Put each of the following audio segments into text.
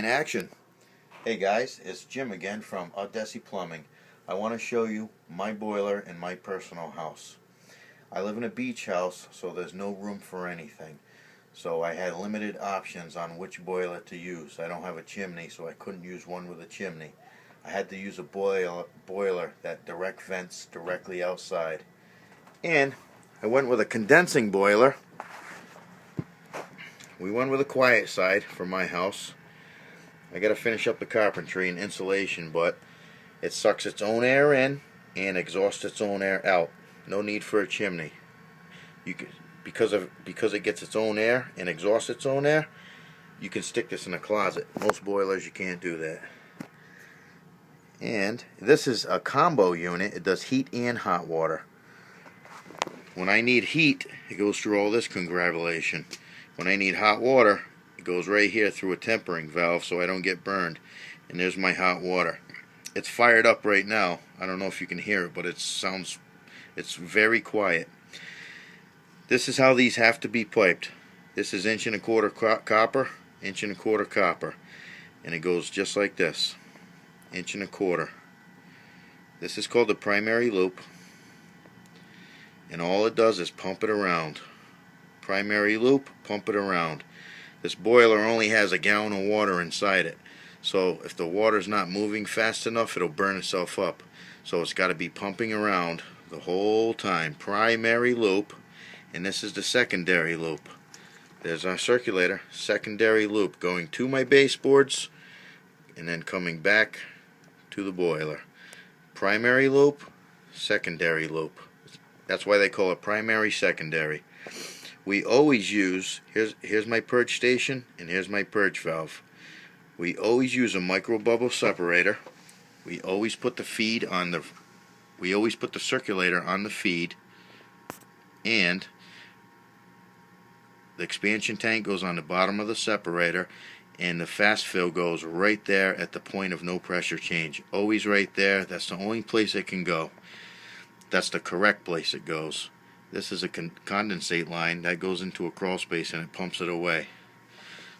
action. Hey guys, it's Jim again from Addessi Plumbing. I want to show you my boiler in my personal house. I live in a beach house, so there's no room for anything. So I had limited options on which boiler to use. I don't have a chimney, so I couldn't use one with a chimney. I had to use a boiler that direct vents directly outside. And I went with a condensing boiler. We went with a quiet side for my house. I got to finish up the carpentry and insulation, but it sucks its own air in and exhausts its own air out. No need for a chimney. You can, because it gets its own air and exhausts its own air, you can stick this in a closet. Most boilers you can't do that. And this is a combo unit. It does heat and hot water. When I need heat, it goes through all this congratulation. When I need hot water, it goes right here through a tempering valve so I don't get burned. And there's my hot water. It's fired up right now. I don't know if you can hear it, but it's very quiet. This is how these have to be piped. This is 1¼ inch copper, 1¼ inch copper. And it goes just like this. 1¼ inch. This is called the primary loop. And all it does is pump it around. Primary loop, pump it around. This boiler only has a gallon of water inside it, so if the water's not moving fast enough, it'll burn itself up. So it's got to be pumping around the whole time. Primary loop, and this is the secondary loop. There's our circulator, secondary loop, going to my baseboards and then coming back to the boiler. Primary loop, secondary loop. That's why they call it primary, secondary. We always use, here's my purge station and here's my purge valve. We always use a micro bubble separator. We always put the circulator on the feed, and the expansion tank goes on the bottom of the separator, and the fast fill goes right there at the point of no pressure change. Always right there. That's the only place it can go. That's the correct place it goes. This is a condensate line that goes into a crawl space and it pumps it away.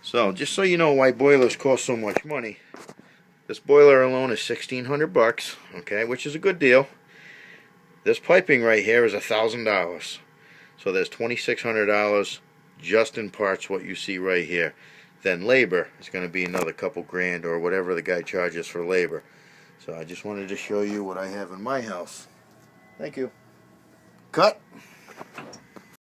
So just so you know why boilers cost so much money, this boiler alone is $1,600, okay, which is a good deal. This piping right here is $1,000. So there's $2,600 just in parts, what you see right here. Then labor is going to be another couple grand or whatever the guy charges for labor. So I just wanted to show you what I have in my house. Thank you. Cut.